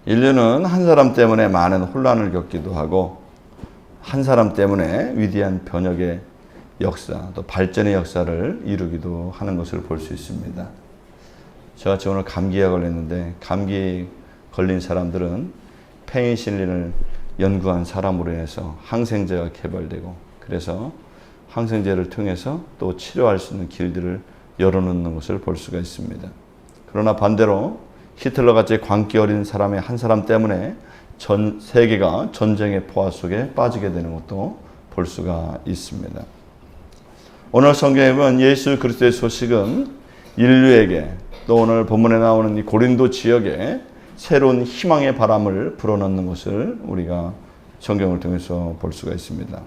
인류는 한 사람 때문에 많은 혼란을 겪기도 하고 한 사람 때문에 위대한 번역의 역사, 또 발전의 역사를 이루기도 하는 것을 볼 수 있습니다. 저같이 오늘 감기에 걸렸는데 감기 걸린 사람들은 페니실린을 연구한 사람으로 인해서 항생제가 개발되고 그래서 항생제를 통해서 또 치료할 수 있는 길들을 열어놓는 것을 볼 수가 있습니다. 그러나 반대로 히틀러같이 광기 어린 사람의 한 사람 때문에 전 세계가 전쟁의 포화 속에 빠지게 되는 것도 볼 수가 있습니다. 오늘 성경에 보면 예수 그리스도의 소식은 인류에게 또 오늘 본문에 나오는 이 고린도 지역에 새로운 희망의 바람을 불어넣는 것을 우리가 성경을 통해서 볼 수가 있습니다.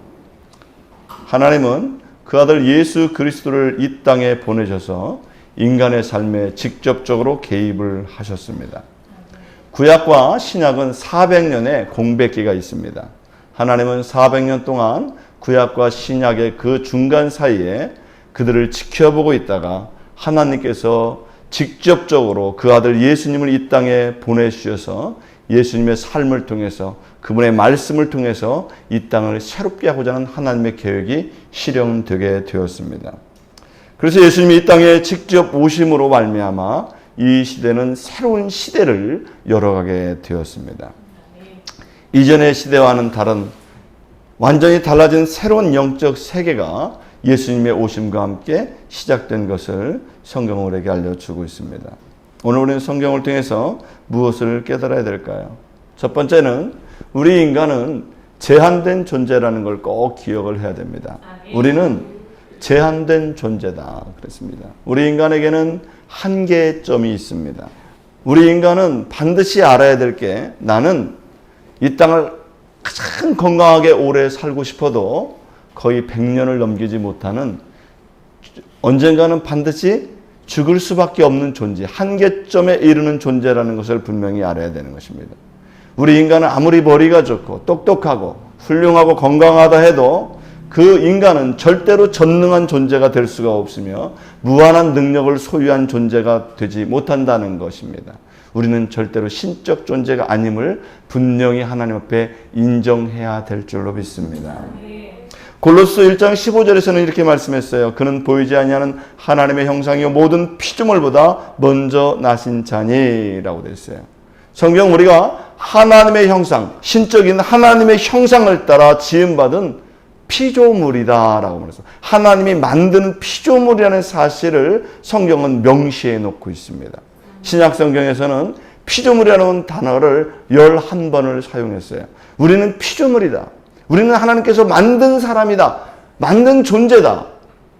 하나님은 그 아들 예수 그리스도를 이 땅에 보내셔서 인간의 삶에 직접적으로 개입을 하셨습니다. 구약과 신약은 400년의 공백기가 있습니다. 하나님은 400년 동안 구약과 신약의 그 중간 사이에 그들을 지켜보고 있다가 하나님께서 직접적으로 그 아들 예수님을 이 땅에 보내주셔서 예수님의 삶을 통해서 그분의 말씀을 통해서 이 땅을 새롭게 하고자 하는 하나님의 계획이 실현되게 되었습니다. 그래서 예수님이 이 땅에 직접 오심으로 말미암아 이 시대는 새로운 시대를 열어가게 되었습니다. 이전의 시대와는 다른 완전히 달라진 새로운 영적 세계가 예수님의 오심과 함께 시작된 것을 성경은 우리에게 알려주고 있습니다. 오늘 우리는 성경을 통해서 무엇을 깨달아야 될까요? 첫 번째는 우리 인간은 제한된 존재라는 걸 꼭 기억을 해야 됩니다. 우리는 제한된 존재다 그랬습니다. 우리 인간에게는 한계점이 있습니다. 우리 인간은 반드시 알아야 될 게 나는 이 땅을 가장 건강하게 오래 살고 싶어도 거의 100년을 넘기지 못하는 언젠가는 반드시 죽을 수밖에 없는 존재, 한계점에 이르는 존재라는 것을 분명히 알아야 되는 것입니다. 우리 인간은 아무리 머리가 좋고 똑똑하고 훌륭하고 건강하다 해도 그 인간은 절대로 전능한 존재가 될 수가 없으며 무한한 능력을 소유한 존재가 되지 못한다는 것입니다. 우리는 절대로 신적 존재가 아님을 분명히 하나님 앞에 인정해야 될 줄로 믿습니다. 골로새 1장 15절에서는 이렇게 말씀했어요. 그는 보이지 아니하는 하나님의 형상이요 모든 피조물보다 먼저 나신 자니라고 되어 있어요. 성경 우리가 하나님의 형상, 신적인 하나님의 형상을 따라 지음받은 피조물이다라고 말해서 하나님이 만드는 피조물이라는 사실을 성경은 명시해 놓고 있습니다. 신약 성경에서는 피조물이라는 단어를 11번을 사용했어요. 우리는 피조물이다. 우리는 하나님께서 만든 사람이다. 만든 존재다.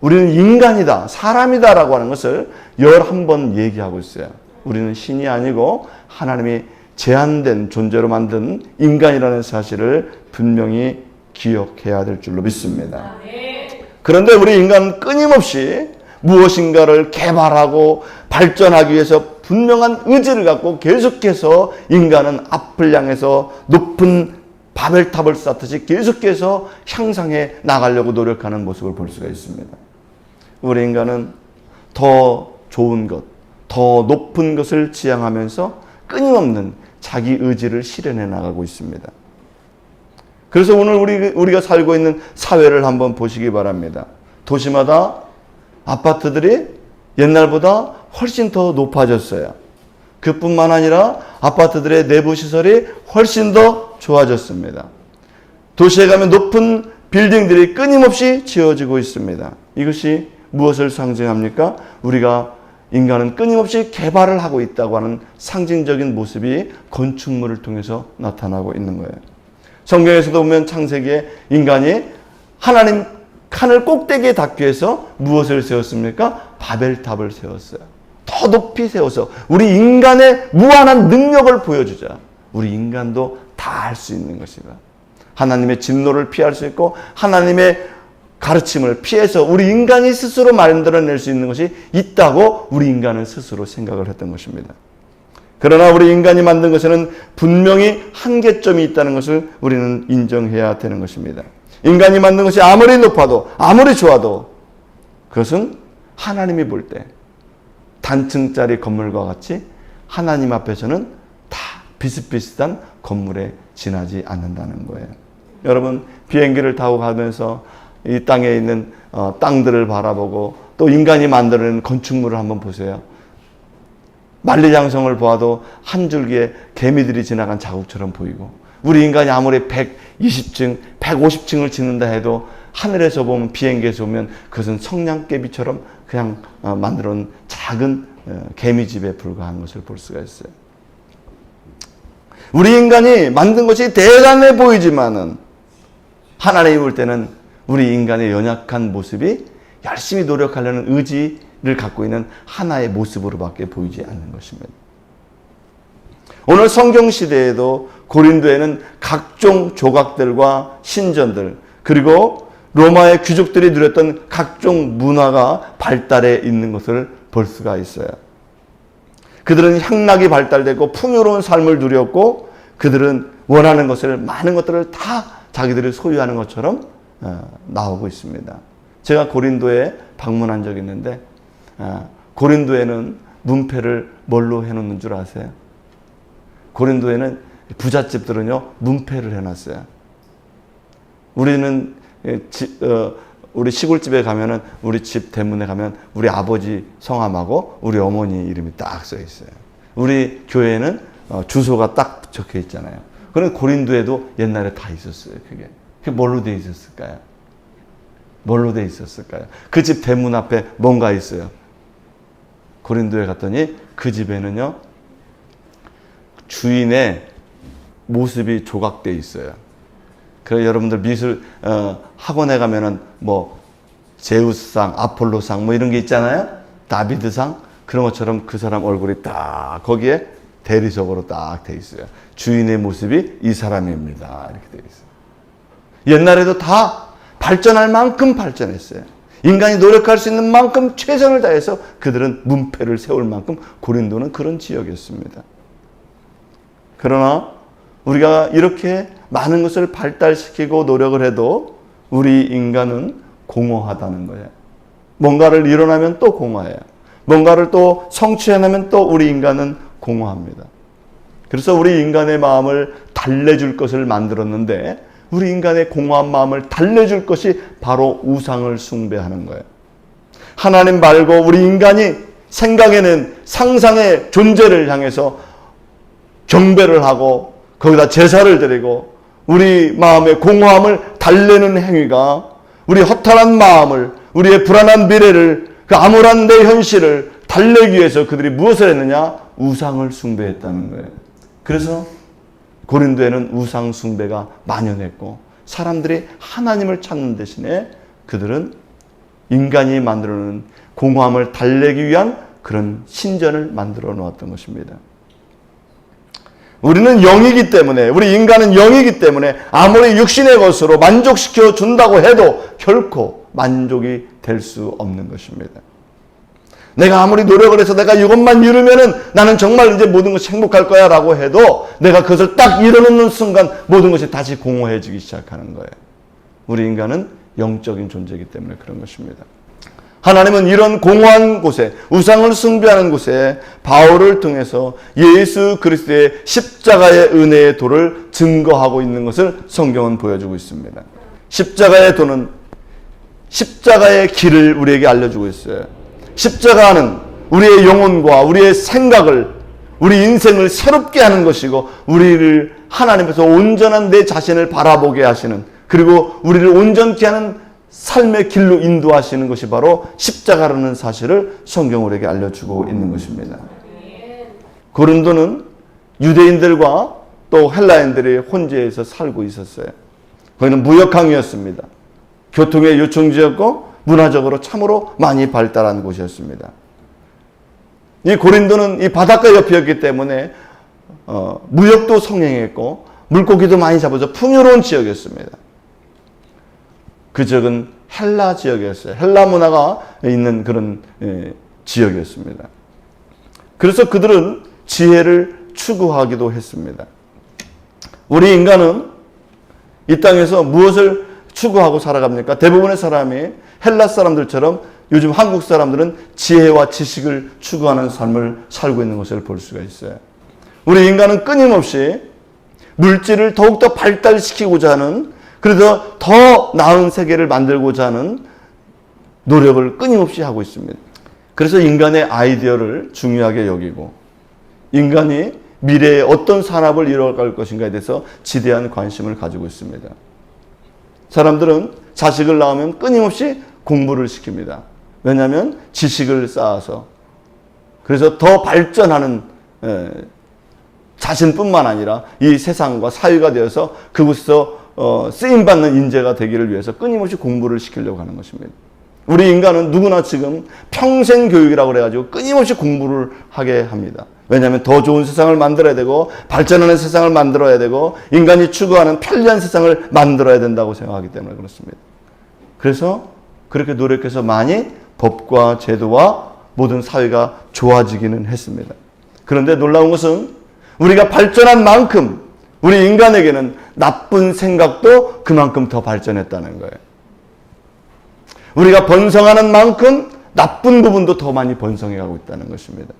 우리는 인간이다. 사람이다라고 하는 것을 11번 얘기하고 있어요. 우리는 신이 아니고 하나님이 제한된 존재로 만든 인간이라는 사실을 분명히 기억해야 될 줄로 믿습니다. 그런데 우리 인간은 끊임없이 무엇인가를 개발하고 발전하기 위해서 분명한 의지를 갖고 계속해서 인간은 앞을 향해서 높은 바벨탑을 쌓듯이 계속해서 향상해 나가려고 노력하는 모습을 볼 수가 있습니다. 우리 인간은 더 좋은 것, 더 높은 것을 지향하면서 끊임없는 자기 의지를 실현해 나가고 있습니다. 그래서 오늘 우리가 살고 있는 사회를 한번 보시기 바랍니다. 도시마다 아파트들이 옛날보다 훨씬 더 높아졌어요. 그뿐만 아니라 아파트들의 내부 시설이 훨씬 더 좋아졌습니다. 도시에 가면 높은 빌딩들이 끊임없이 지어지고 있습니다. 이것이 무엇을 상징합니까? 우리가 인간은 끊임없이 개발을 하고 있다고 하는 상징적인 모습이 건축물을 통해서 나타나고 있는 거예요. 성경에서도 보면 창세기에 인간이 하나님 하늘 꼭대기에 닿기 위해서 무엇을 세웠습니까? 바벨탑을 세웠어요. 더 높이 세워서 우리 인간의 무한한 능력을 보여주자. 우리 인간도 다 할 수 있는 것이다. 하나님의 진노를 피할 수 있고 하나님의 가르침을 피해서 우리 인간이 스스로 만들어낼 수 있는 것이 있다고 우리 인간은 스스로 생각을 했던 것입니다. 그러나 우리 인간이 만든 것에는 분명히 한계점이 있다는 것을 우리는 인정해야 되는 것입니다. 인간이 만든 것이 아무리 높아도 아무리 좋아도 그것은 하나님이 볼 때 단층짜리 건물과 같이 하나님 앞에서는 다 비슷비슷한 건물에 지나지 않는다는 거예요. 여러분, 비행기를 타고 가면서 이 땅에 있는 땅들을 바라보고 또 인간이 만들어낸 건축물을 한번 보세요. 만리장성을 보아도 한 줄기의 개미들이 지나간 자국처럼 보이고, 우리 인간이 아무리 120층, 150층을 짓는다 해도 하늘에서 보면, 비행기에서 보면 그것은 성냥개비처럼 그냥 만들어 놓은 작은 개미집에 불과한 것을 볼 수가 있어요. 우리 인간이 만든 것이 대단해 보이지만은 하나님이 볼 때는 우리 인간의 연약한 모습이 열심히 노력하려는 의지를 갖고 있는 하나의 모습으로밖에 보이지 않는 것입니다. 오늘 성경시대에도 고린도에는 각종 조각들과 신전들, 그리고 로마의 귀족들이 누렸던 각종 문화가 발달해 있는 것을 볼 수가 있어요. 그들은 향락이 발달되고 풍요로운 삶을 누렸고, 그들은 원하는 것을, 많은 것들을 다 자기들이 소유하는 것처럼 나오고 있습니다. 제가 고린도에 방문한 적이 있는데, 고린도에는 문패를 뭘로 해놓는 줄 아세요? 고린도에는 부잣집들은요, 문패를 해놨어요. 우리는 우리 시골집에 가면은, 우리 집 대문에 가면 우리 아버지 성함하고 우리 어머니 이름이 딱 써 있어요. 우리 교회는 주소가 딱 적혀 있잖아요. 그런데 고린도에도 옛날에 다 있었어요. 그게 뭘로 돼 있었을까요? 뭘로 돼 있었을까요? 그 집 대문 앞에 뭔가 있어요. 고린도에 갔더니 그 집에는요, 주인의 모습이 조각돼 있어요. 그래서 여러분들 미술 학원에 가면은 뭐 제우스상, 아폴로상 뭐 이런 게 있잖아요. 다비드상, 그런 것처럼 그 사람 얼굴이 딱 거기에 대리석으로 딱 돼 있어요. 주인의 모습이 이 사람입니다. 이렇게 돼 있어요. 옛날에도 다 발전할 만큼 발전했어요. 인간이 노력할 수 있는 만큼 최선을 다해서 그들은 문패를 세울 만큼 고린도는 그런 지역이었습니다. 그러나 우리가 이렇게 많은 것을 발달시키고 노력을 해도 우리 인간은 공허하다는 거예요. 뭔가를 이뤄내면 또 공허해요. 뭔가를 또 성취해내면 또 우리 인간은 공허합니다. 그래서 우리 인간의 마음을 달래줄 것을 만들었는데, 우리 인간의 공허한 마음을 달래줄 것이 바로 우상을 숭배하는 거예요. 하나님 말고 우리 인간이 생각에는 상상의 존재를 향해서 경배를 하고 거기다 제사를 드리고 우리 마음의 공허함을 달래는 행위가, 우리 허탈한 마음을, 우리의 불안한 미래를, 그 암울한 내 현실을 달래기 위해서 그들이 무엇을 했느냐? 우상을 숭배했다는 거예요. 그래서 고린도에는 우상 숭배가 만연했고, 사람들이 하나님을 찾는 대신에 그들은 인간이 만들어놓은 공허함을 달래기 위한 그런 신전을 만들어 놓았던 것입니다. 우리는 영이기 때문에, 우리 인간은 영이기 때문에 아무리 육신의 것으로 만족시켜 준다고 해도 결코 만족이 될 수 없는 것입니다. 내가 아무리 노력을 해서 내가 이것만 이루면은 나는 정말 이제 모든 것이 행복할 거야 라고 해도 내가 그것을 딱 이뤄놓는 순간 모든 것이 다시 공허해지기 시작하는 거예요. 우리 인간은 영적인 존재이기 때문에 그런 것입니다. 하나님은 이런 공허한 곳에, 우상을 숭배하는 곳에 바울을 통해서 예수 그리스도의 십자가의 은혜의 도를 증거하고 있는 것을 성경은 보여주고 있습니다. 십자가의 도는 십자가의 길을 우리에게 알려주고 있어요. 십자가는 우리의 영혼과 우리의 생각을, 우리 인생을 새롭게 하는 것이고, 우리를 하나님께서 온전한 내 자신을 바라보게 하시는, 그리고 우리를 온전케 하는 삶의 길로 인도하시는 것이 바로 십자가라는 사실을 성경 우리에게 알려주고 있는 것입니다. 고린도는 유대인들과 또 헬라인들이 혼재해서 살고 있었어요. 거기는 무역항이었습니다. 교통의 요충지였고 문화적으로 참으로 많이 발달한 곳이었습니다. 이 고린도는 이 바닷가 옆이었기 때문에 무역도 성행했고 물고기도 많이 잡아서 풍요로운 지역이었습니다. 그 지역은 헬라 지역이었어요. 헬라 문화가 있는 그런 지역이었습니다. 그래서 그들은 지혜를 추구하기도 했습니다. 우리 인간은 이 땅에서 무엇을 추구하고 살아갑니까? 대부분의 사람이 헬라 사람들처럼 요즘 한국 사람들은 지혜와 지식을 추구하는 삶을 살고 있는 것을 볼 수가 있어요. 우리 인간은 끊임없이 물질을 더욱더 발달시키고자 하는, 그래서 더 나은 세계를 만들고자 하는 노력을 끊임없이 하고 있습니다. 그래서 인간의 아이디어를 중요하게 여기고 인간이 미래에 어떤 산업을 이뤄갈 것인가에 대해서 지대한 관심을 가지고 있습니다. 사람들은 자식을 낳으면 끊임없이 공부를 시킵니다. 왜냐하면 지식을 쌓아서, 그래서 더 발전하는 자신뿐만 아니라 이 세상과 사회가 되어서 그곳에서 쓰임받는 인재가 되기를 위해서 끊임없이 공부를 시키려고 하는 것입니다. 우리 인간은 누구나 지금 평생 교육이라고 그래가지고 끊임없이 공부를 하게 합니다. 왜냐하면 더 좋은 세상을 만들어야 되고 발전하는 세상을 만들어야 되고 인간이 추구하는 편리한 세상을 만들어야 된다고 생각하기 때문에 그렇습니다. 그래서 그렇게 노력해서 많이 법과 제도와 모든 사회가 좋아지기는 했습니다. 그런데 놀라운 것은 우리가 발전한 만큼 우리 인간에게는 나쁜 생각도 그만큼 더 발전했다는 거예요. 우리가 번성하는 만큼 나쁜 부분도 더 많이 번성해가고 있다는 것입니다.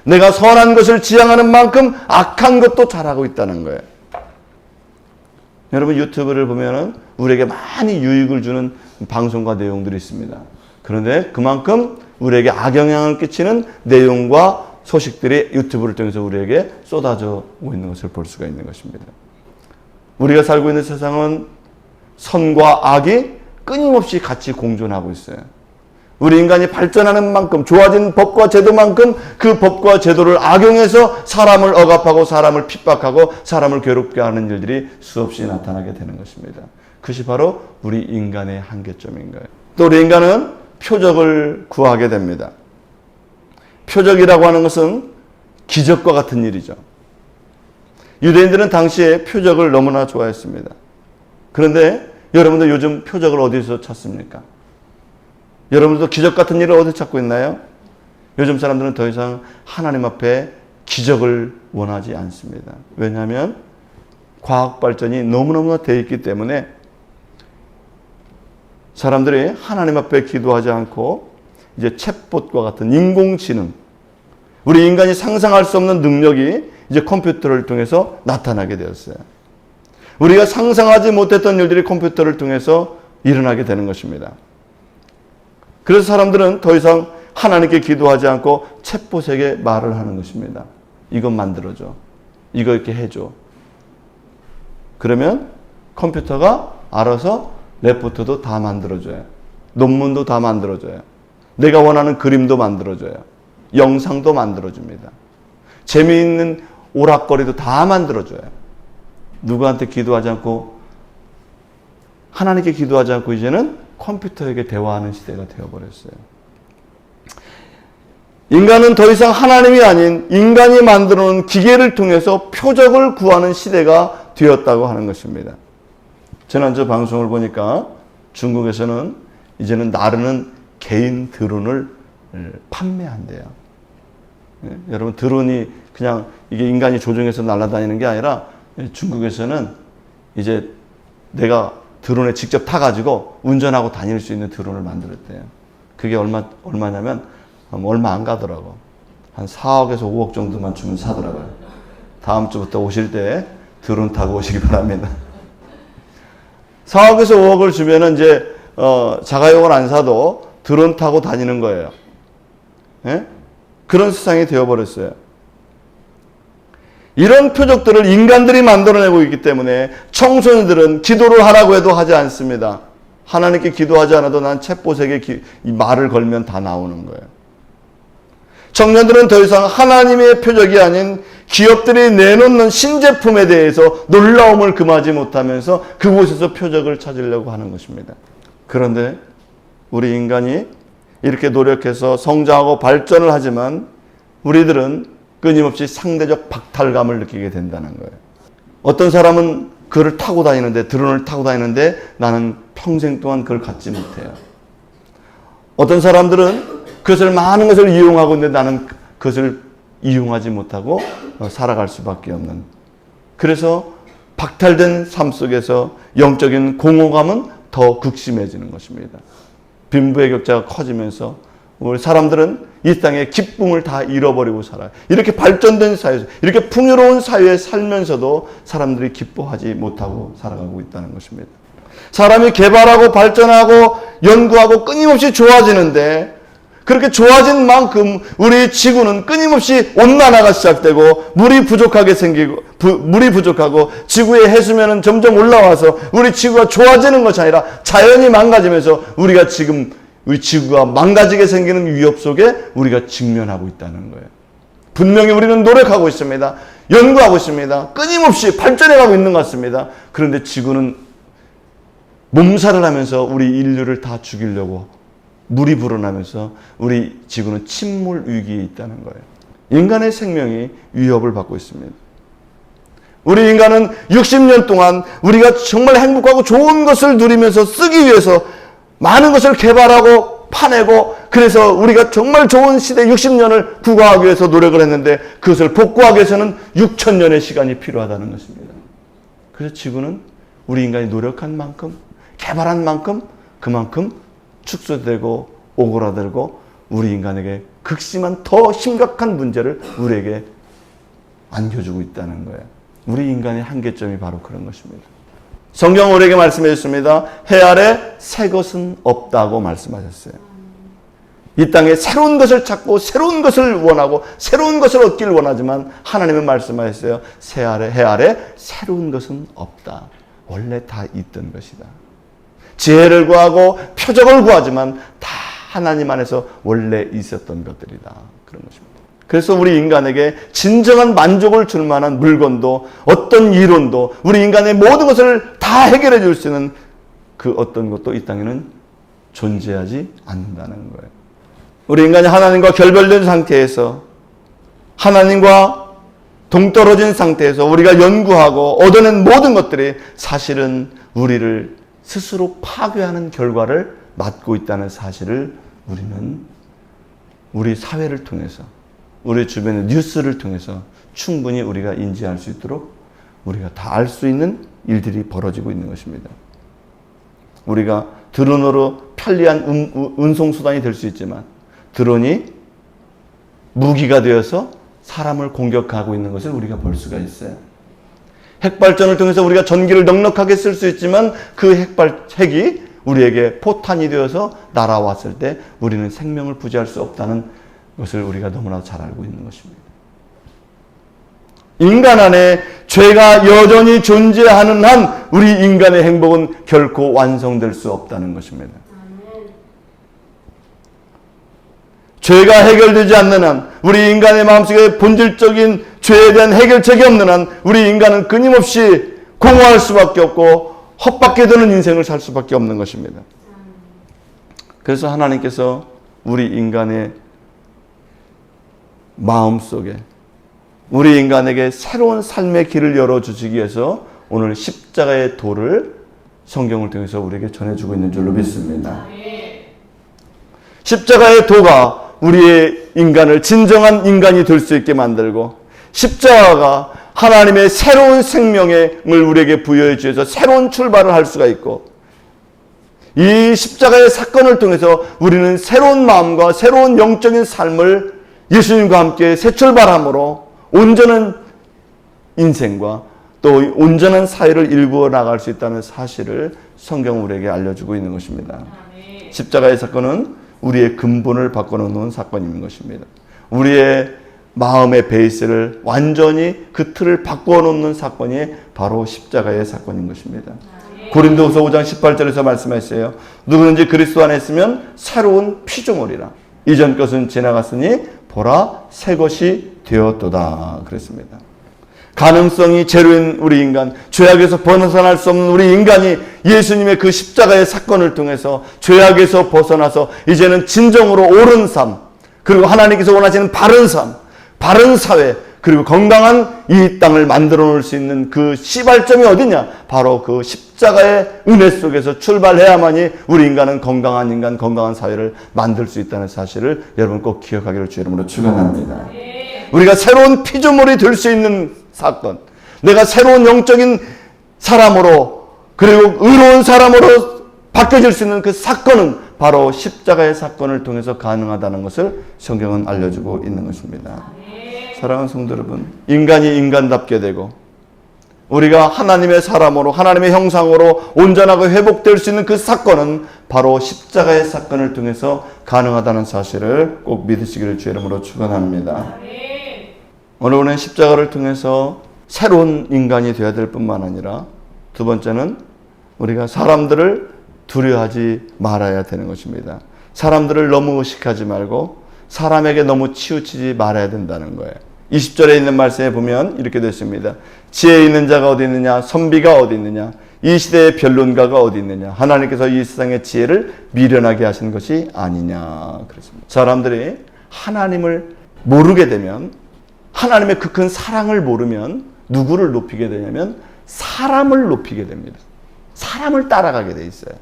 내가 선한 것을 지향하는 만큼 악한 것도 잘하고 있다는 거예요. 여러분 유튜브를 보면은 우리에게 많이 유익을 주는 방송과 내용들이 있습니다. 그런데 그만큼 우리에게 악영향을 끼치는 내용과 소식들이 유튜브를 통해서 우리에게 쏟아져 오고 있는 것을 볼 수가 있는 것입니다. 우리가 살고 있는 세상은 선과 악이 끊임없이 같이 공존하고 있어요. 우리 인간이 발전하는 만큼 좋아진 법과 제도만큼 그 법과 제도를 악용해서 사람을 억압하고 사람을 핍박하고 사람을 괴롭게 하는 일들이 수없이 나타나게 되는 것입니다. 그것이 바로 우리 인간의 한계점인 거예요. 또 우리 인간은 표적을 구하게 됩니다. 표적이라고 하는 것은 기적과 같은 일이죠. 유대인들은 당시에 표적을 너무나 좋아했습니다. 그런데 여러분들 요즘 표적을 어디서 찾습니까? 여러분들도 기적 같은 일을 어디서 찾고 있나요? 요즘 사람들은 더 이상 하나님 앞에 기적을 원하지 않습니다. 왜냐하면 과학 발전이 너무너무 되어 있기 때문에 사람들이 하나님 앞에 기도하지 않고 이제 챗봇과 같은 인공지능, 우리 인간이 상상할 수 없는 능력이 이제 컴퓨터를 통해서 나타나게 되었어요. 우리가 상상하지 못했던 일들이 컴퓨터를 통해서 일어나게 되는 것입니다. 그래서 사람들은 더 이상 하나님께 기도하지 않고 챗봇에게 말을 하는 것입니다. 이것 만들어줘. 이거 이렇게 해줘. 그러면 컴퓨터가 알아서 레포트도 다 만들어줘요. 논문도 다 만들어줘요. 내가 원하는 그림도 만들어줘요. 영상도 만들어줍니다. 재미있는 오락거리도 다 만들어줘요. 누구한테 기도하지 않고, 하나님께 기도하지 않고 이제는 컴퓨터에게 대화하는 시대가 되어버렸어요. 인간은 더 이상 하나님이 아닌 인간이 만들어놓은 기계를 통해서 표적을 구하는 시대가 되었다고 하는 것입니다. 지난주 방송을 보니까 중국에서는 이제는 나르는 개인 드론을 판매한대요. 여러분 드론이 그냥 이게 인간이 조종해서 날아다니는 게 아니라 중국에서는 이제 내가 드론에 직접 타가지고 운전하고 다닐 수 있는 드론을 만들었대요. 그게 얼마냐면 얼마 안 가더라고. 한 4억에서 5억 정도만 주면 사더라고요. 다음 주부터 오실 때 드론 타고 오시기 바랍니다. 4억에서 5억을 주면은 이제 자가용을 안 사도 드론 타고 다니는 거예요. 예? 그런 세상이 되어버렸어요. 이런 표적들을 인간들이 만들어내고 있기 때문에 청소년들은 기도를 하라고 해도 하지 않습니다. 하나님께 기도하지 않아도 난 챗봇에게 이 말을 걸면 다 나오는 거예요. 청년들은 더 이상 하나님의 표적이 아닌 기업들이 내놓는 신제품에 대해서 놀라움을 금하지 못하면서 그곳에서 표적을 찾으려고 하는 것입니다. 그런데 우리 인간이 이렇게 노력해서 성장하고 발전을 하지만 우리들은 끊임없이 상대적 박탈감을 느끼게 된다는 거예요. 어떤 사람은 그걸 타고 다니는데, 드론을 타고 다니는데 나는 평생 동안 그걸 갖지 못해요. 어떤 사람들은 그것을 많은 것을 이용하고 있는데 나는 그것을 이용하지 못하고 살아갈 수밖에 없는. 그래서 박탈된 삶 속에서 영적인 공허감은 더 극심해지는 것입니다. 빈부의 격차가 커지면서 우리 사람들은 이 땅의 기쁨을 다 잃어버리고 살아요. 이렇게 발전된 사회에서, 이렇게 풍요로운 사회에 살면서도 사람들이 기뻐하지 못하고 살아가고 있다는 것입니다. 사람이 개발하고 발전하고 연구하고 끊임없이 좋아지는데, 그렇게 좋아진 만큼 우리 지구는 끊임없이 온난화가 시작되고 물이 부족하고 지구의 해수면은 점점 올라와서 우리 지구가 좋아지는 것이 아니라 자연이 망가지면서 우리 지구가 망가지게 생기는 위협 속에 우리가 직면하고 있다는 거예요. 분명히 우리는 노력하고 있습니다. 연구하고 있습니다. 끊임없이 발전해가고 있는 것 같습니다. 그런데 지구는 몸살을 하면서 우리 인류를 다 죽이려고 물이 불어나면서 우리 지구는 침몰 위기에 있다는 거예요. 인간의 생명이 위협을 받고 있습니다. 우리 인간은 60년 동안 우리가 정말 행복하고 좋은 것을 누리면서 쓰기 위해서 많은 것을 개발하고 파내고, 그래서 우리가 정말 좋은 시대 60년을 구가하기 위해서 노력을 했는데 그것을 복구하기 위해서는 6,000년의 시간이 필요하다는 것입니다. 그래서 지구는 우리 인간이 노력한 만큼, 개발한 만큼, 그만큼 축소되고 오그라들고 우리 인간에게 극심한 더 심각한 문제를 우리에게 안겨주고 있다는 거예요. 우리 인간의 한계점이 바로 그런 것입니다. 성경 우리에게 말씀해 주셨습니다. 해 아래 새 것은 없다고 말씀하셨어요. 이 땅에 새로운 것을 찾고 새로운 것을 원하고 새로운 것을 얻기를 원하지만 하나님은 말씀하셨어요. 해 아래 새로운 것은 없다. 원래 다 있던 것이다. 지혜를 구하고 표적을 구하지만 다 하나님 안에서 원래 있었던 것들이다. 그런 것입니다. 그래서 우리 인간에게 진정한 만족을 줄 만한 물건도, 어떤 이론도, 우리 인간의 모든 것을 다 해결해 줄 수 있는 그 어떤 것도 이 땅에는 존재하지 않는다는 거예요. 우리 인간이 하나님과 결별된 상태에서, 하나님과 동떨어진 상태에서 우리가 연구하고 얻어낸 모든 것들이 사실은 우리를 스스로 파괴하는 결과를 맞고 있다는 사실을 우리는 우리 사회를 통해서, 우리 주변의 뉴스를 통해서 충분히 우리가 인지할 수 있도록 우리가 다 알 수 있는 일들이 벌어지고 있는 것입니다. 우리가 드론으로 편리한 운송수단이 될 수 있지만 드론이 무기가 되어서 사람을 공격하고 있는 것을 우리가 볼 수가 있어요. 핵발전을 통해서 우리가 전기를 넉넉하게 쓸 수 있지만 그 핵이 우리에게 포탄이 되어서 날아왔을 때 우리는 생명을 부지할 수 없다는 것을 우리가 너무나 잘 알고 있는 것입니다. 인간 안에 죄가 여전히 존재하는 한 우리 인간의 행복은 결코 완성될 수 없다는 것입니다. 죄가 해결되지 않는 한, 우리 인간의 마음속에 본질적인 죄에 대한 해결책이 없는 한 우리 인간은 끊임없이 공허할 수밖에 없고 헛밖에 되는 인생을 살 수밖에 없는 것입니다. 그래서 하나님께서 우리 인간의 마음속에, 우리 인간에게 새로운 삶의 길을 열어주시기 위해서 오늘 십자가의 도를 성경을 통해서 우리에게 전해주고 있는 줄로 믿습니다. 십자가의 도가 우리의 인간을 진정한 인간이 될 수 있게 만들고, 십자가가 하나님의 새로운 생명을 우리에게 부여해 주셔서 새로운 출발을 할 수가 있고, 이 십자가의 사건을 통해서 우리는 새로운 마음과 새로운 영적인 삶을 예수님과 함께 새 출발함으로 온전한 인생과 또 온전한 사회를 일구어 나갈 수 있다는 사실을 성경은 우리에게 알려주고 있는 것입니다. 십자가의 사건은 우리의 근본을 바꿔놓는 사건인 것입니다. 우리의 마음의 베이스를 완전히 그 틀을 바꿔놓는 사건이 바로 십자가의 사건인 것입니다. 고린도후서 5장 18절에서 말씀하셨어요. 누구든지 그리스도 안에 있으면 새로운 피조물이라. 이전 것은 지나갔으니 보라 새 것이 되었도다 그랬습니다. 가능성이 제로인 우리 인간, 죄악에서 벗어날 수 없는 우리 인간이 예수님의 그 십자가의 사건을 통해서 죄악에서 벗어나서 이제는 진정으로 옳은 삶, 그리고 하나님께서 원하시는 바른 삶, 바른 사회, 그리고 건강한 이 땅을 만들어 놓을 수 있는 그 시발점이 어디냐? 바로 그 십자가의 은혜 속에서 출발해야만이 우리 인간은 건강한 인간, 건강한 사회를 만들 수 있다는 사실을 여러분 꼭 기억하기를 주 이름으로 축원합니다. 우리가 새로운 피조물이 될 수 있는 사건, 내가 새로운 영적인 사람으로, 그리고 의로운 사람으로 바뀌어질 수 있는 그 사건은 바로 십자가의 사건을 통해서 가능하다는 것을 성경은 알려주고 있는 것입니다. 사랑하는 성도 여러분, 인간이 인간답게 되고 우리가 하나님의 사람으로 하나님의 형상으로 온전하고 회복될 수 있는 그 사건은 바로 십자가의 사건을 통해서 가능하다는 사실을 꼭 믿으시기를 주의 이름으로 축원합니다. 오늘은 십자가를 통해서 새로운 인간이 되어야 될 뿐만 아니라 두 번째는 우리가 사람들을 두려워하지 말아야 되는 것입니다. 사람들을 너무 의식하지 말고 사람에게 너무 치우치지 말아야 된다는 거예요. 20절에 있는 말씀에 보면 이렇게 되어 있습니다. 지혜 있는 자가 어디 있느냐? 선비가 어디 있느냐? 이 시대의 변론가가 어디 있느냐? 하나님께서 이 세상의 지혜를 미련하게 하신 것이 아니냐. 그렇습니다. 사람들이 하나님을 모르게 되면, 하나님의 그 큰 사랑을 모르면 누구를 높이게 되냐면 사람을 높이게 됩니다. 사람을 따라가게 돼 있어요.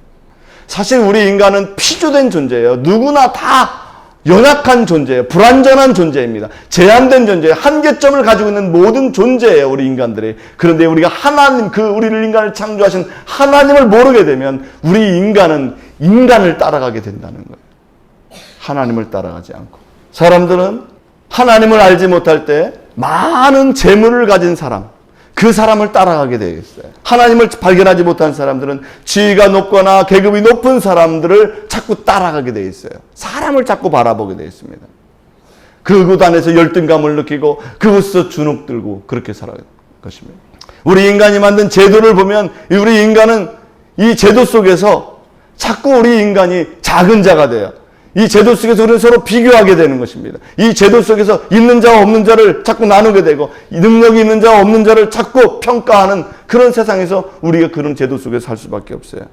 사실 우리 인간은 피조된 존재예요. 누구나 다 연약한 존재예요. 불완전한 존재입니다. 제한된 존재예요. 한계점을 가지고 있는 모든 존재예요, 우리 인간들이. 그런데 우리가 하나님, 우리를 인간을 창조하신 하나님을 모르게 되면 우리 인간은 인간을 따라가게 된다는 거예요. 하나님을 따라가지 않고. 사람들은 하나님을 알지 못할 때 많은 재물을 가진 사람, 그 사람을 따라가게 되어 있어요. 하나님을 발견하지 못한 사람들은 지위가 높거나 계급이 높은 사람들을 자꾸 따라가게 되어 있어요. 사람을 자꾸 바라보게 되어 있습니다. 그곳 안에서 열등감을 느끼고 그곳에서 주눅 들고 그렇게 살아갈 것입니다. 우리 인간이 만든 제도를 보면 우리 인간은 이 제도 속에서 자꾸 우리 인간이 작은 자가 돼요. 이 제도 속에서 우리는 서로 비교하게 되는 것입니다. 이 제도 속에서 있는 자와 없는 자를 자꾸 나누게 되고 능력이 있는 자와 없는 자를 자꾸 평가하는 그런 세상에서 우리가 그런 제도 속에서 살 수밖에 없어요.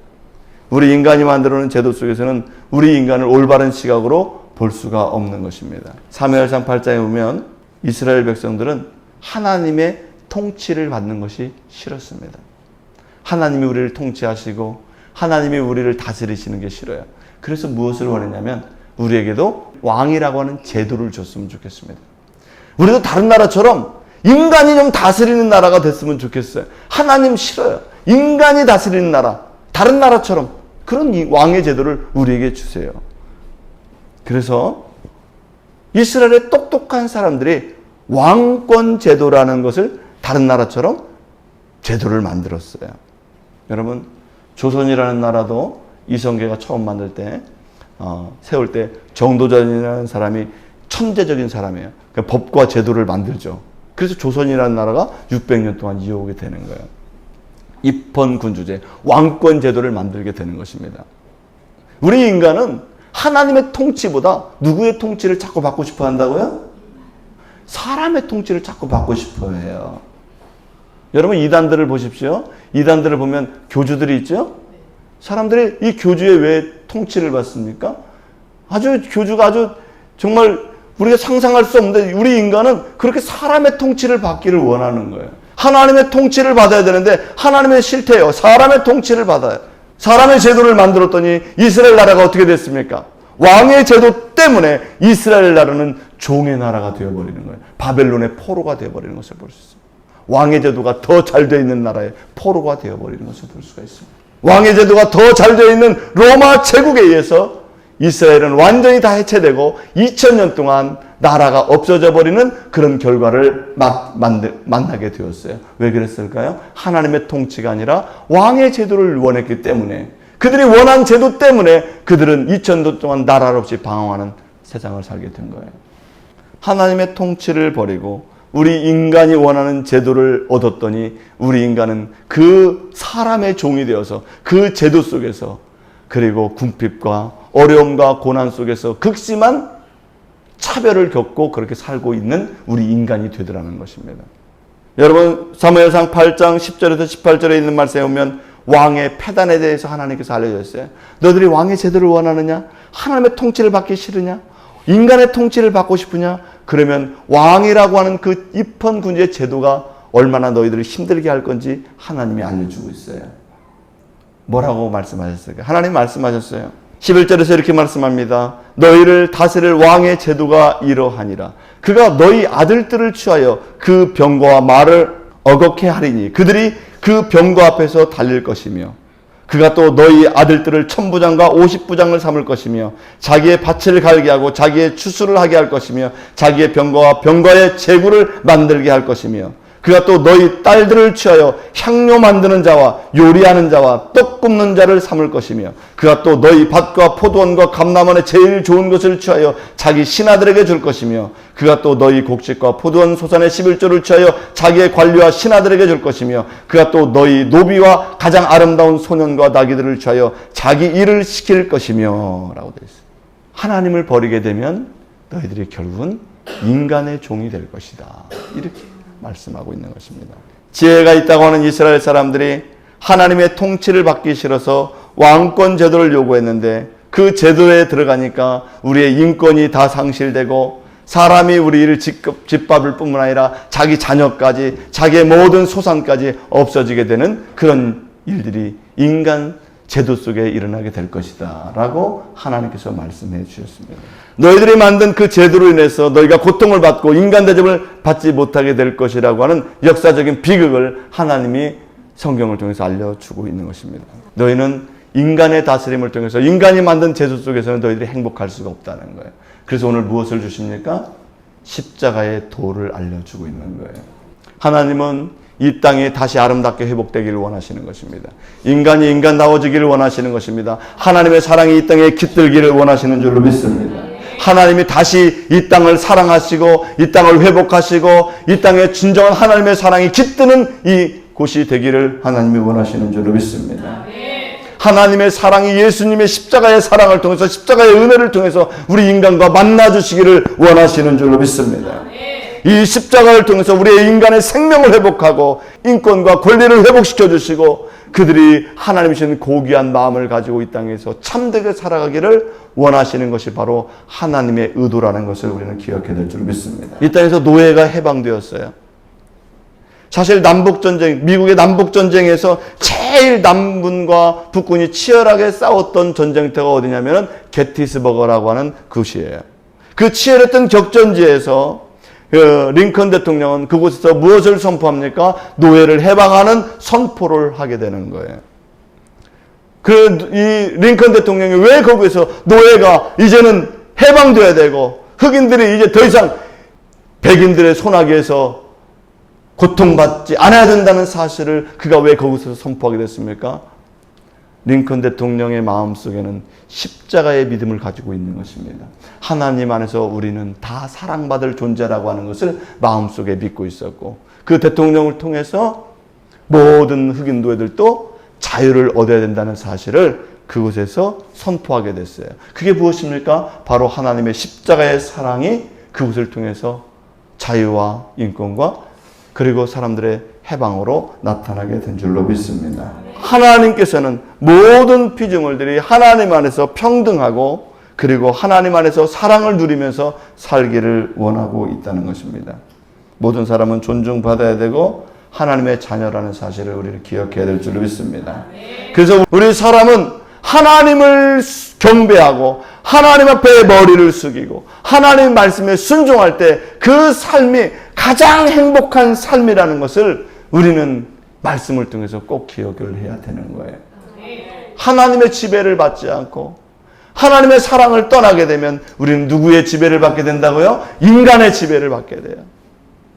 우리 인간이 만들어놓은 제도 속에서는 우리 인간을 올바른 시각으로 볼 수가 없는 것입니다. 사무엘상 8장에 보면 이스라엘 백성들은 하나님의 통치를 받는 것이 싫었습니다. 하나님이 우리를 통치하시고 하나님이 우리를 다스리시는 게 싫어요. 그래서 무엇을 원했냐면 우리에게도 왕이라고 하는 제도를 줬으면 좋겠습니다. 우리도 다른 나라처럼 인간이 좀 다스리는 나라가 됐으면 좋겠어요. 하나님 싫어요. 인간이 다스리는 나라, 다른 나라처럼 그런 왕의 제도를 우리에게 주세요. 그래서 이스라엘의 똑똑한 사람들이 왕권 제도라는 것을 다른 나라처럼 제도를 만들었어요. 여러분, 조선이라는 나라도 이성계가 처음 만들 때, 세울 때 정도전이라는 사람이 천재적인 사람이에요. 그러니까 법과 제도를 만들죠. 그래서 조선이라는 나라가 600년 동안 이어오게 되는 거예요. 입헌군주제, 왕권 제도를 만들게 되는 것입니다. 우리 인간은 하나님의 통치보다 누구의 통치를 자꾸 받고 싶어 한다고요? 사람의 통치를 자꾸 받고 싶어 해요. 여러분, 이단들을 보십시오. 이단들을 보면 교주들이 있죠? 사람들이 이 교주의 왜 통치를 받습니까? 교주가 아주 정말 우리가 상상할 수 없는데 우리 인간은 그렇게 사람의 통치를 받기를 원하는 거예요. 하나님의 통치를 받아야 되는데 하나님의 싫대요. 사람의 통치를 받아요. 사람의 제도를 만들었더니 이스라엘 나라가 어떻게 됐습니까? 왕의 제도 때문에 이스라엘 나라는 종의 나라가 되어버리는 거예요. 바벨론의 포로가 되어버리는 것을 볼 수 있습니다. 왕의 제도가 더 잘 되어 있는 나라의 포로가 되어버리는 것을 볼 수가 있습니다. 왕의 제도가 더 잘 되어 있는 로마 제국에 의해서 이스라엘은 완전히 다 해체되고 2000년 동안 나라가 없어져 버리는 그런 결과를 만나게 되었어요. 왜 그랬을까요? 하나님의 통치가 아니라 왕의 제도를 원했기 때문에, 그들이 원한 제도 때문에 그들은 2000년 동안 나라 없이 방황하는 세상을 살게 된 거예요. 하나님의 통치를 버리고 우리 인간이 원하는 제도를 얻었더니 우리 인간은 그 사람의 종이 되어서 그 제도 속에서, 그리고 궁핍과 어려움과 고난 속에서 극심한 차별을 겪고 그렇게 살고 있는 우리 인간이 되더라는 것입니다. 여러분, 사무엘상 8장 10절에서 18절에 있는 말씀에 보면 왕의 패단에 대해서 하나님께서 알려주셨어요. 너희들이 왕의 제도를 원하느냐? 하나님의 통치를 받기 싫으냐? 인간의 통치를 받고 싶으냐? 그러면 왕이라고 하는 그 입헌군주의 제도가 얼마나 너희들을 힘들게 할 건지 하나님이 알려주고 있어요. 뭐라고 말씀하셨어요? 하나님 말씀하셨어요. 11절에서 이렇게 말씀합니다. 너희를 다스릴 왕의 제도가 이러하니라. 그가 너희 아들들을 취하여 그 병거와 말을 어겁게 하리니 그들이 그 병거 앞에서 달릴 것이며 그가 또 너희 아들들을 1000부장과 50부장을 삼을 것이며 자기의 밭을 갈게 하고 자기의 추수를 하게 할 것이며 자기의 병거와 병거의 제구를 만들게 할 것이며 그가 또 너희 딸들을 취하여 향료 만드는 자와 요리하는 자와 떡 굽는 자를 삼을 것이며 그가 또 너희 밭과 포도원과 감람원의 제일 좋은 것을 취하여 자기 신하들에게 줄 것이며 그가 또 너희 곡식과 포도원 소산의 11조를 취하여 자기의 관리와 신하들에게 줄 것이며 그가 또 너희 노비와 가장 아름다운 소년과 나귀들을 취하여 자기 일을 시킬 것이며 라고 되어 있어요. 하나님을 버리게 되면 너희들이 결국은 인간의 종이 될 것이다. 이렇게 말씀하고 있는 것입니다. 지혜가 있다고 하는 이스라엘 사람들이 하나님의 통치를 받기 싫어서 왕권 제도를 요구했는데 그 제도에 들어가니까 우리의 인권이 다 상실되고 사람이 우리를 짓밟을 뿐만 아니라 자기 자녀까지 자기의 모든 소산까지 없어지게 되는 그런 일들이 인간 제도 속에 일어나게 될 것이다 라고 하나님께서 말씀해 주셨습니다. 너희들이 만든 그 제도로 인해서 너희가 고통을 받고 인간 대접을 받지 못하게 될 것이라고 하는 역사적인 비극을 하나님이 성경을 통해서 알려주고 있는 것입니다. 너희는 인간의 다스림을 통해서 인간이 만든 제도 속에서는 너희들이 행복할 수가 없다는 거예요. 그래서 오늘 무엇을 주십니까? 십자가의 도를 알려주고 있는 거예요. 하나님은 이 땅이 다시 아름답게 회복되기를 원하시는 것입니다. 인간이 인간다워지기를 원하시는 것입니다. 하나님의 사랑이 이 땅에 깃들기를 원하시는 줄로 믿습니다. 하나님이 다시 이 땅을 사랑하시고 이 땅을 회복하시고 이 땅에 진정한 하나님의 사랑이 깃드는 이 곳이 되기를 하나님이 원하시는 줄로 믿습니다. 하나님의 사랑이 예수님의 십자가의 사랑을 통해서 십자가의 은혜를 통해서 우리 인간과 만나주시기를 원하시는 줄로 믿습니다. 이 십자가를 통해서 우리의 인간의 생명을 회복하고 인권과 권리를 회복시켜 주시고 그들이 하나님이 주신 고귀한 마음을 가지고 이 땅에서 참되게 살아가기를 원하시는 것이 바로 하나님의 의도라는 것을 우리는 기억해야 될 줄 믿습니다. 이 땅에서 노예가 해방되었어요. 사실 남북전쟁, 미국의 남북전쟁에서 제일 남군과 북군이 치열하게 싸웠던 전쟁터가 어디냐면 게티스버거라고 하는 곳이에요. 그 치열했던 격전지에서 링컨 대통령은 그곳에서 무엇을 선포합니까? 노예를 해방하는 선포를 하게 되는 거예요. 이 링컨 대통령이 왜 거기에서 노예가 이제는 해방돼야 되고 흑인들이 이제 더 이상 백인들의 손아귀에서 고통받지 않아야 된다는 사실을 그가 왜 거기서 선포하게 됐습니까? 링컨 대통령의 마음속에는 십자가의 믿음을 가지고 있는 것입니다. 하나님 안에서 우리는 다 사랑받을 존재라고 하는 것을 마음속에 믿고 있었고 그 대통령을 통해서 모든 흑인 노예들도 자유를 얻어야 된다는 사실을 그곳에서 선포하게 됐어요. 그게 무엇입니까? 바로 하나님의 십자가의 사랑이 그곳을 통해서 자유와 인권과 그리고 사람들의 해방으로 나타나게 된 줄로 믿습니다. 하나님께서는 모든 피조물들이 하나님 안에서 평등하고 그리고 하나님 안에서 사랑을 누리면서 살기를 원하고 있다는 것입니다. 모든 사람은 존중받아야 되고 하나님의 자녀라는 사실을 우리는 기억해야 될 줄로 믿습니다. 그래서 우리 사람은 하나님을 경배하고 하나님 앞에 머리를 숙이고 하나님 말씀에 순종할 때 그 삶이 가장 행복한 삶이라는 것을 우리는 말씀을 통해서 꼭 기억을 해야 되는 거예요. 하나님의 지배를 받지 않고 하나님의 사랑을 떠나게 되면 우리는 누구의 지배를 받게 된다고요? 인간의 지배를 받게 돼요.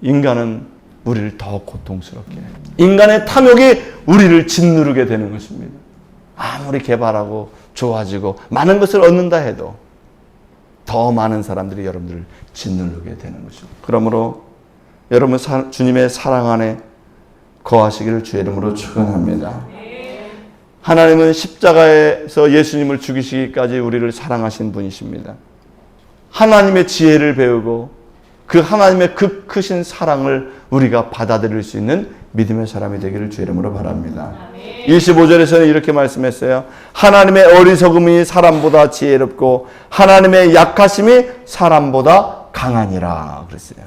인간은 우리를 더 고통스럽게 해요. 인간의 탐욕이 우리를 짓누르게 되는 것입니다. 아무리 개발하고 좋아지고 많은 것을 얻는다 해도 더 많은 사람들이 여러분들을 짓누르게 되는 것입니다. 그러므로 여러분 주님의 사랑 안에 거하시기를 주의 이름으로 축원합니다. 하나님은 십자가에서 예수님을 죽이시기까지 우리를 사랑하신 분이십니다. 하나님의 지혜를 배우고 그 하나님의 그 크신 사랑을 우리가 받아들일 수 있는 믿음의 사람이 되기를 주의 이름으로 바랍니다. 25절에서는 이렇게 말씀했어요. 하나님의 어리석음이 사람보다 지혜롭고 하나님의 약하심이 사람보다 강하니라 그랬어요.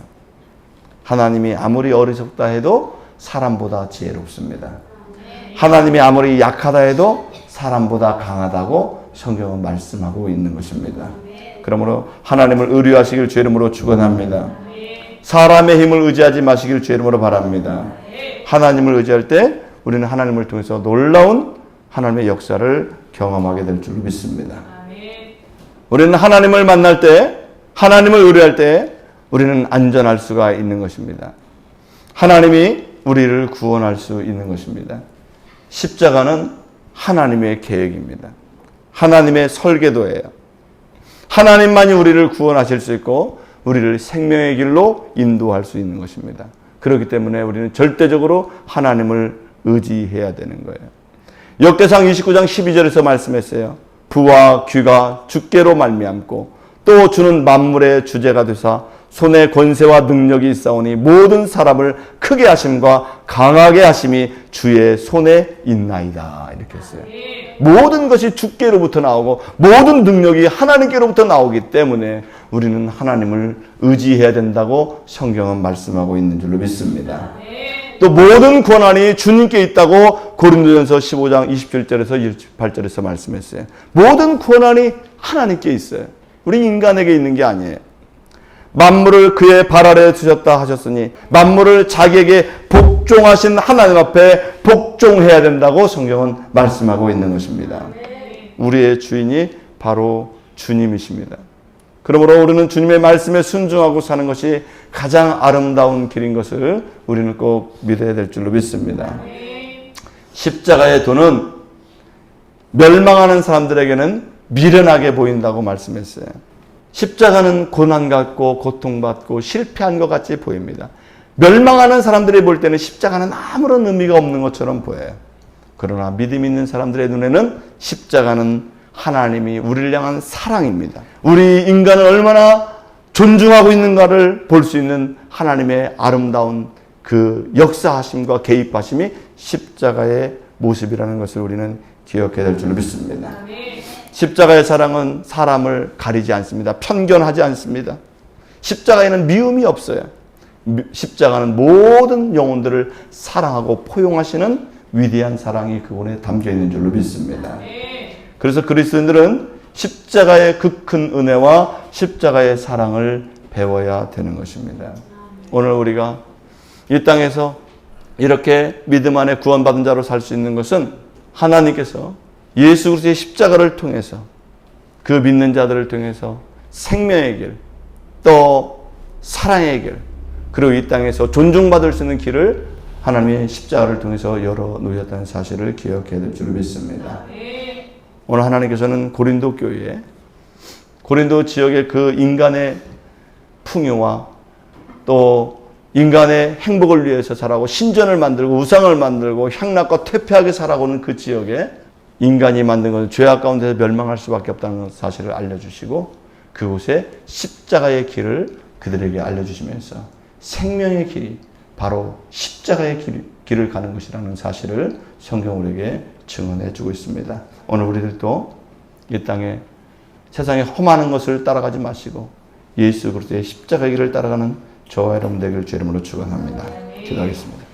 하나님이 아무리 어리석다 해도 사람보다 지혜롭습니다. 하나님이 아무리 약하다 해도 사람보다 강하다고 성경은 말씀하고 있는 것입니다. 그러므로 하나님을 의뢰하시길 주의 이름으로 축원합니다. 사람의 힘을 의지하지 마시길 주의 이름으로 바랍니다. 하나님을 의지할 때 우리는 하나님을 통해서 놀라운 하나님의 역사를 경험하게 될 줄 믿습니다. 우리는 하나님을 만날 때, 하나님을 의뢰할 때 우리는 안전할 수가 있는 것입니다. 하나님이 우리를 구원할 수 있는 것입니다. 십자가는 하나님의 계획입니다. 하나님의 설계도예요. 하나님만이 우리를 구원하실 수 있고 우리를 생명의 길로 인도할 수 있는 것입니다. 그렇기 때문에 우리는 절대적으로 하나님을 의지해야 되는 거예요. 역대상 29장 12절에서 말씀했어요. 부와 귀가 주께로 말미암고 또 주는 만물의 주제가 되사 손에 권세와 능력이 있사오니 모든 사람을 크게 하심과 강하게 하심이 주의 손에 있나이다. 이렇게 했어요. 모든 것이 주께로부터 나오고 모든 능력이 하나님께로부터 나오기 때문에 우리는 하나님을 의지해야 된다고 성경은 말씀하고 있는 줄로 믿습니다. 또 모든 권한이 주님께 있다고 고린도전서 15장 27절에서 28절에서 말씀했어요. 모든 권한이 하나님께 있어요. 우리 인간에게 있는 게 아니에요. 만물을 그의 발 아래에 두셨다 하셨으니 만물을 자기에게 복종하신 하나님 앞에 복종해야 된다고 성경은 말씀하고 있는 것입니다. 우리의 주인이 바로 주님이십니다. 그러므로 우리는 주님의 말씀에 순종하고 사는 것이 가장 아름다운 길인 것을 우리는 꼭 믿어야 될 줄로 믿습니다. 십자가의 도는 멸망하는 사람들에게는 미련하게 보인다고 말씀했어요. 십자가는 고난받고 고통받고 실패한 것 같이 보입니다. 멸망하는 사람들이 볼 때는 십자가는 아무런 의미가 없는 것처럼 보여요. 그러나 믿음 있는 사람들의 눈에는 십자가는 하나님이 우리를 향한 사랑입니다. 우리 인간을 얼마나 존중하고 있는가를 볼 수 있는 하나님의 아름다운 그 역사하심과 개입하심이 십자가의 모습이라는 것을 우리는 기억해야 될 줄로 믿습니다. 십자가의 사랑은 사람을 가리지 않습니다. 편견하지 않습니다. 십자가에는 미움이 없어요. 십자가는 모든 영혼들을 사랑하고 포용하시는 위대한 사랑이 그분에 담겨 있는 줄로 믿습니다. 그래서 그리스도인들은 십자가의 그 큰 은혜와 십자가의 사랑을 배워야 되는 것입니다. 오늘 우리가 이 땅에서 이렇게 믿음 안에 구원받은 자로 살 수 있는 것은 하나님께서 예수 그리스도의 십자가를 통해서 그 믿는 자들을 통해서 생명의 길, 또 사랑의 길, 그리고 이 땅에서 존중받을 수 있는 길을 하나님의 십자가를 통해서 열어놓으셨다는 사실을 기억해야 될 줄 믿습니다. 오늘 하나님께서는 고린도 교회에 고린도 지역의 그 인간의 풍요와 또 인간의 행복을 위해서 살아가고 신전을 만들고 우상을 만들고 향락과 퇴폐하게 살아가는 그 지역에 인간이 만든 것은 죄악 가운데서 멸망할 수밖에 없다는 사실을 알려주시고 그곳에 십자가의 길을 그들에게 알려주시면서 생명의 길이 바로 십자가의 길을 가는 것이라는 사실을 성경 우리에게 증언해 주고 있습니다. 오늘 우리들도 이 땅에 세상에 험하는 것을 따라가지 마시고 예수 그리스도의 십자가의 길을 따라가는 저와 여러분 되기를 주의 이름으로 축원합니다. 기도하겠습니다.